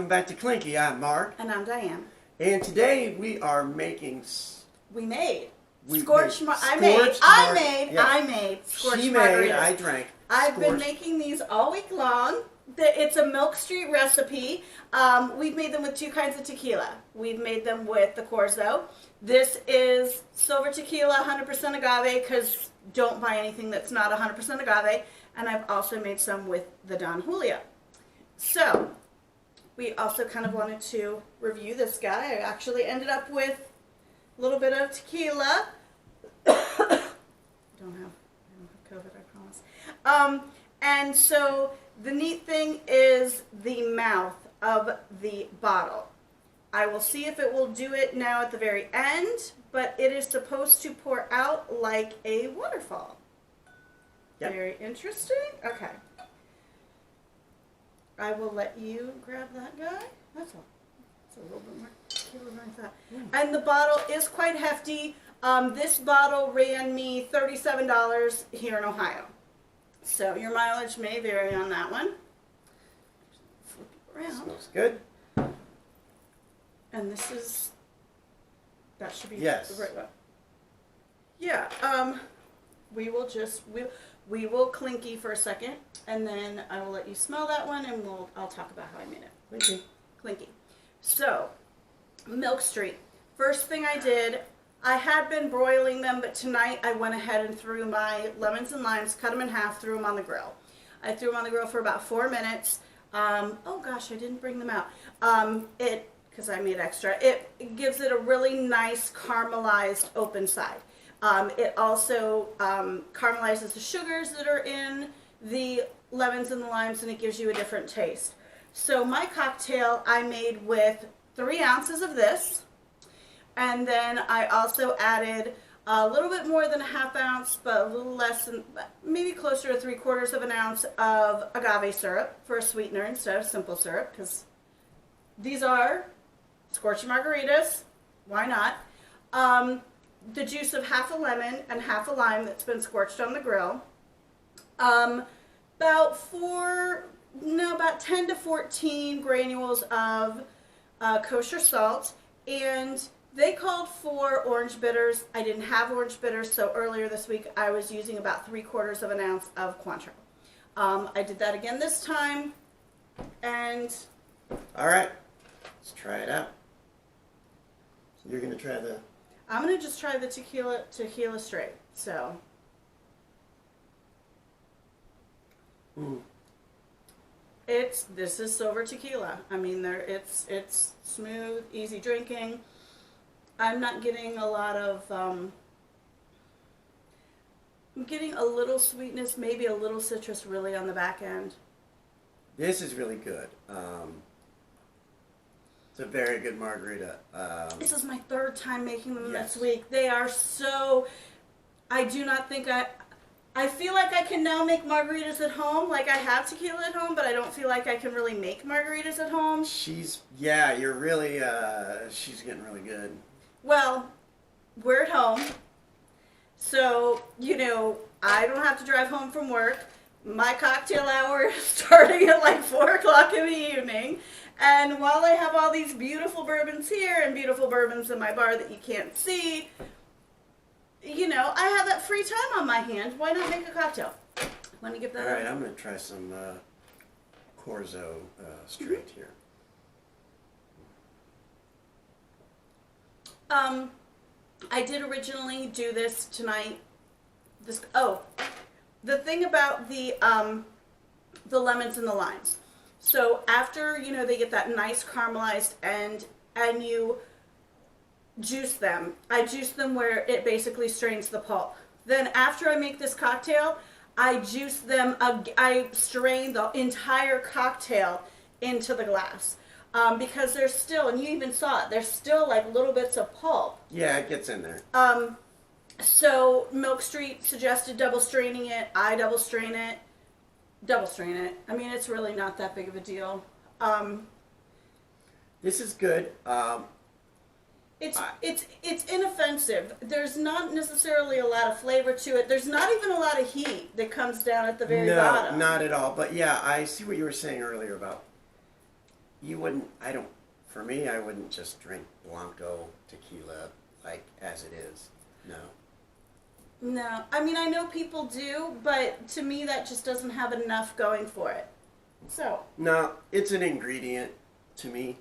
welcome back to Clinky. I'm Mark. And I'm Diane. And today we are making... We made. Scorched I made Scorched She Margaritas. made, I drank. I've been making these all week long. It's a Milk Street recipe. We've made them with two kinds of tequila. We've made them with the Corzo. This is silver tequila, 100% agave, because don't buy anything that's not 100% agave. And I've also made some with the Don Julio. So, we also kind of wanted to review this guy. I actually ended up with a little bit of tequila. I don't have COVID, I promise. And so the neat thing is the mouth of the bottle. I will see if it will do it now at the very end, but it is supposed to pour out like a waterfall. Yep. Very interesting. Okay. I will let you grab that guy. That's all. It's a little bit more tequila than I thought. And the bottle is quite hefty. This bottle ran me $37 here in Ohio. So your mileage may vary on that one. Flip it around. Smells good. And this is, that should be the right one. Yeah. We will just, we will clinky for a second, and then I will let you smell that one, and I'll talk about how I made it. Clinky. Clinky. So, Milk Street. First thing I did, I had been broiling them, but tonight I went ahead and threw my lemons and limes, cut them in half, threw them on the grill. I threw them on the grill for about 4 minutes. Oh gosh, I didn't bring them out. Because I made extra. It gives it a really nice caramelized open side. It also caramelizes the sugars that are in the lemons and the limes, and it gives you a different taste. So my cocktail I made with 3 ounces of this, and then I also added a little bit more than a half ounce, but a little less than, maybe closer to 3/4 of an ounce of agave syrup for a sweetener instead of simple syrup, because these are Scorched Margaritas. About the juice of half a lemon and half a lime that's been scorched on the grill. About 10 to 14 granules of kosher salt, and they called for orange bitters. I didn't have orange bitters, so earlier this week I was using about 3/4 of an ounce of Cointreau. I did that again this time, and... All right, let's try it out. So you're going to try the... I'm going to just try the tequila straight, so... This is silver tequila. I mean, it's smooth, easy drinking. I'm not getting a lot of, I'm getting a little sweetness, maybe a little citrus really on the back end. This is really good. It's a very good margarita. This is my 3rd time making them this week. They are so, I do not think I feel like I can now make margaritas at home. Like I have tequila at home, but I don't feel like I can really make margaritas at home. You're really, she's getting really good. Well, we're at home. So, I don't have to drive home from work. My cocktail hour is starting at like 4 o'clock in the evening. And while I have all these beautiful bourbons here and beautiful bourbons in my bar that you can't see, I have that free time on my hand. Why not make a cocktail? Let me get that. All right, I'm going to try some Corzo straight here. I did originally do this tonight. The thing about the lemons and the limes. So after, they get that nice caramelized end and you juice them. I juice them where it basically strains the pulp. Then after I make this cocktail, I juice them, I strain the entire cocktail into the glass. Because there's still, and you even saw it, there's still like little bits of pulp. Yeah, it gets in there. So Milk Street suggested double straining it. I double strain it. I mean, it's really not that big of a deal. This is good. It's inoffensive. There's not necessarily a lot of flavor to it. There's not even a lot of heat that comes down at the very bottom. No, not at all. But yeah, I see what you were saying earlier about you wouldn't, for me, I wouldn't just drink Blanco tequila like as it is. No. No, I mean, I know people do, but to me that just doesn't have enough going for it. So. No, it's an ingredient to me.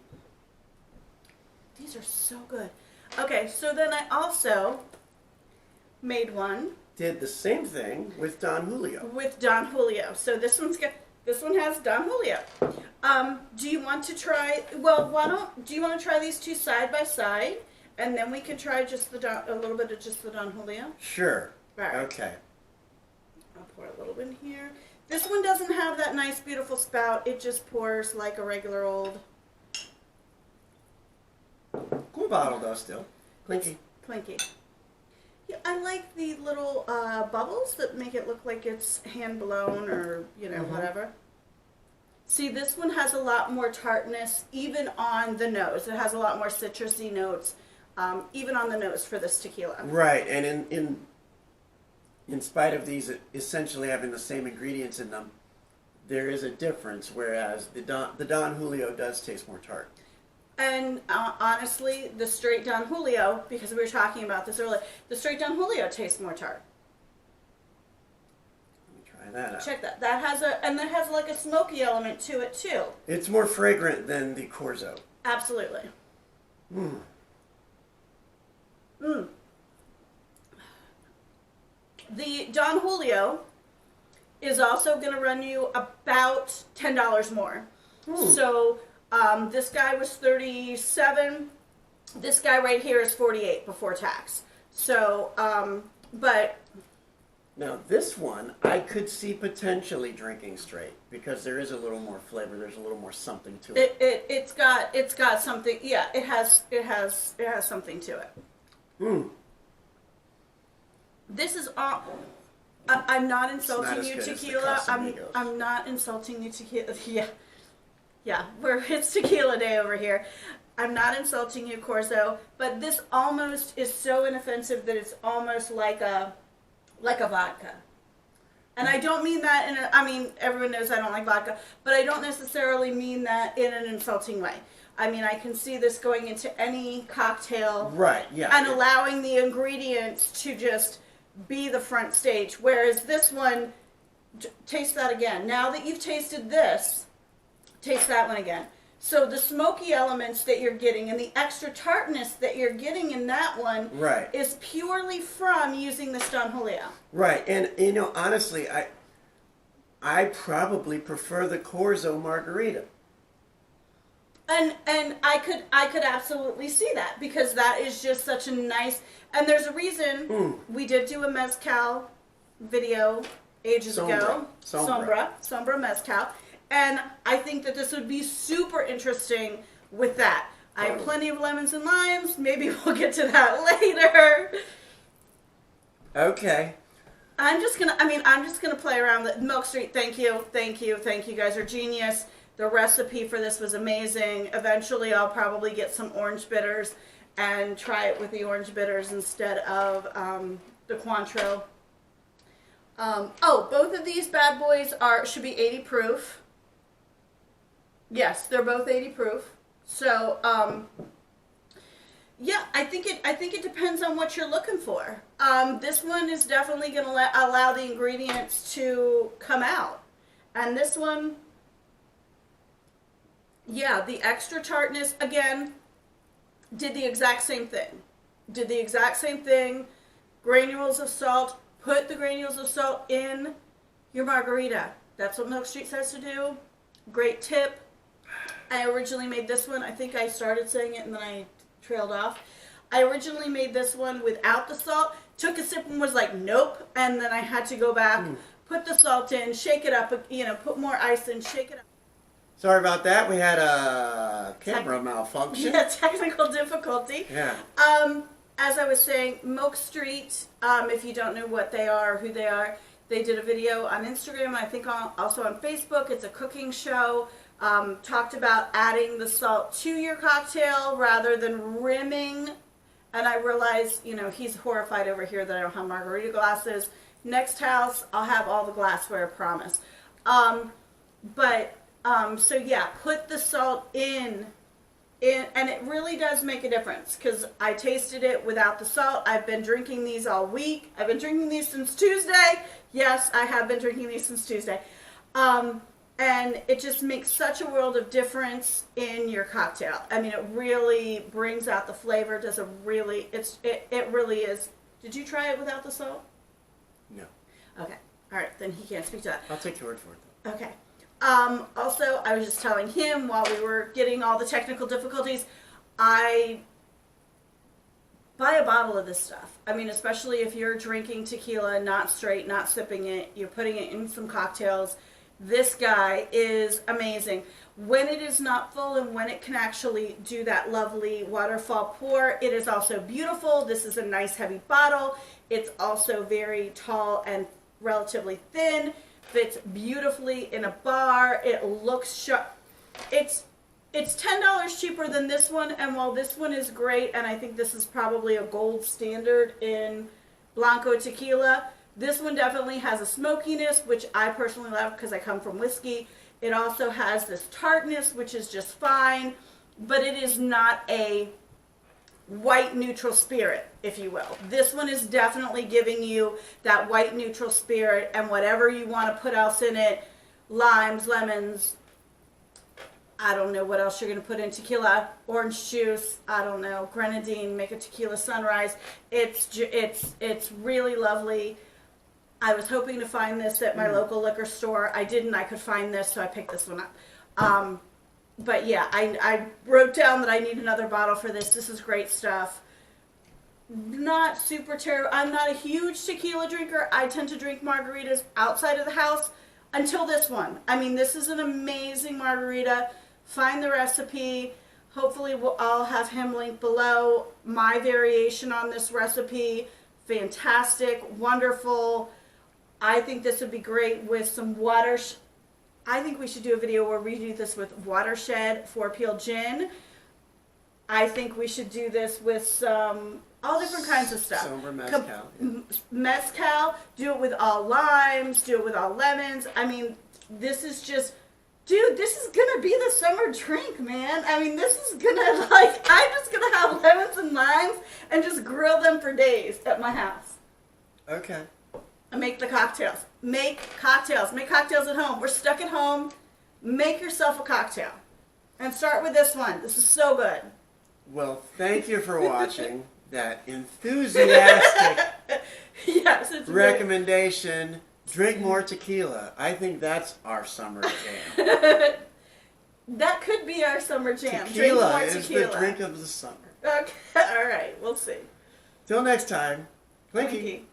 These are so good. Okay, so then I also made one. Did the same thing with Don Julio. With Don Julio. So this one's good. This one has Don Julio. Do you want to try? Well, do you want to try these two side by side, and then we can try just a little bit of just the Don Julio? Sure. Right. Okay. I'll pour a little bit in here. This one doesn't have that nice, beautiful spout. It just pours like a regular old. Cool bottle though, still. Clinky. Clinky. Yeah, I like the little bubbles that make it look like it's hand blown or whatever. See, this one has a lot more tartness, even on the nose. It has a lot more citrusy notes, even on the nose for this tequila. Right, and in spite of these essentially having the same ingredients in them, there is a difference. Whereas the Don Julio does taste more tart. And honestly, the straight Don Julio, because we were talking about this earlier, the straight Don Julio tastes more tart. Let me try that out. Check that. That has like a smoky element to it too. It's more fragrant than the Corzo. Absolutely. Mm. Mm. The Don Julio is also going to run you about $10 more. So this guy was $37. This guy right here is $48 before tax. So, but now this one I could see potentially drinking straight because there is a little more flavor. There's a little more something to it. It's got something. Yeah, it has something to it. Hmm. This is all. I'm not insulting as you, good as the tequila. Casamigos. I'm not insulting you, tequila. Yeah. It's tequila day over here. I'm not insulting you, Corzo. But this almost is so inoffensive that it's almost like a vodka. And I don't mean that I mean, everyone knows I don't like vodka, but I don't necessarily mean that in an insulting way. I mean, I can see this going into any cocktail. Right, yeah. And allowing the ingredients to just be the front stage. Whereas this one, taste that again. Now that you've tasted this, taste that one again. So the smoky elements that you're getting and the extra tartness that you're getting in that one is purely from using this Don Julio. Right, and honestly, I probably prefer the Corzo Margarita. And I could absolutely see that because that is just such a nice, and there's a reason we did do a mezcal video ages ago. Sombra mezcal. And I think that this would be super interesting with that. I have plenty of lemons and limes. Maybe we'll get to that later. Okay. I'm just gonna play around with Milk Street. Thank you. You guys are genius. The recipe for this was amazing. Eventually I'll probably get some orange bitters and try it with the orange bitters instead of the Cointreau. Both of these bad boys should be 80 proof. Yes, they're both 80 proof. So, yeah, I think it depends on what you're looking for. This one is definitely going to allow the ingredients to come out. And this one, yeah, the extra tartness, again, did the exact same thing. Granules of salt. Put the granules of salt in your margarita. That's what Milk Street says to do. Great tip. I originally made this one. I think I started saying it and then I trailed off. I originally made this one without the salt. Took a sip and was like, nope. And then I had to go back, put the salt in, shake it up, put more ice in, shake it up. Sorry about that. We had a camera malfunction. Yeah, technical difficulty. Yeah. As I was saying, Milk Street, if you don't know what they are, who they are, they did a video on Instagram, I think also on Facebook. It's a cooking show. Talked about adding the salt to your cocktail rather than rimming. And I realized, he's horrified over here that I don't have margarita glasses. Next house, I'll have all the glassware, I promise. But So yeah, put the salt in, and it really does make a difference because I tasted it without the salt. I've been drinking these all week. I've been drinking these since Tuesday. Yes, I have been drinking these since Tuesday. And it just makes such a world of difference in your cocktail. I mean, it really brings out the flavor. Does a really, it really is. Did you try it without the salt? No. Okay. All right, then he can't speak to that. I'll take your word for it, though. Okay. Also, I was just telling him while we were getting all the technical difficulties, I buy a bottle of this stuff. I mean, especially if you're drinking tequila, not straight, not sipping it, you're putting it in some cocktails. This guy is amazing. When it is not full and when it can actually do that lovely waterfall pour, it is also beautiful. This is a nice heavy bottle. It's also very tall and relatively thin. Fits beautifully in a bar. It looks sharp. It's $10 cheaper than this one, and while this one is great, and I think this is probably a gold standard in Blanco tequila, this one definitely has a smokiness, which I personally love because I come from whiskey. It also has this tartness, which is just fine, but it is not a white neutral spirit, if you will. This one is definitely giving you that white neutral spirit, and whatever you want to put else in it, limes, lemons, I don't know what else you're going to put in tequila, orange juice, I don't know, grenadine, make a tequila sunrise. It's really lovely. I was hoping to find this at my local liquor store. I didn't. I could find this, so I picked this one up. But yeah, I wrote down that I need another bottle for this. This is great stuff. Not super terrible. I'm not a huge tequila drinker. I tend to drink margaritas outside of the house until this one. I mean, this is an amazing margarita. Find the recipe. Hopefully I'll have him linked below. My variation on this recipe. Fantastic. Wonderful. I think this would be great with some water. I think we should do a video where we do this with Watershed 4-Peel Gin. I think we should do this with some, all different kinds of stuff. Sober mezcal. Mezcal. Do it with all limes. Do it with all lemons. I mean, this is just, dude, this is going to be the summer drink, man. I mean, this is going to, like, I'm just going to have lemons and limes and just grill them for days at my house. Okay. And make the cocktails. Make cocktails. Make cocktails at home. We're stuck at home. Make yourself a cocktail. And start with this one. This is so good. Well, thank you for watching that enthusiastic Yes, it's recommendation. Drink more tequila. I think that's our summer jam. That could be our summer jam. Tequila Drink more tequila. is the drink of the summer. Okay. All right. We'll see. Till next time. Clinky. Clinky.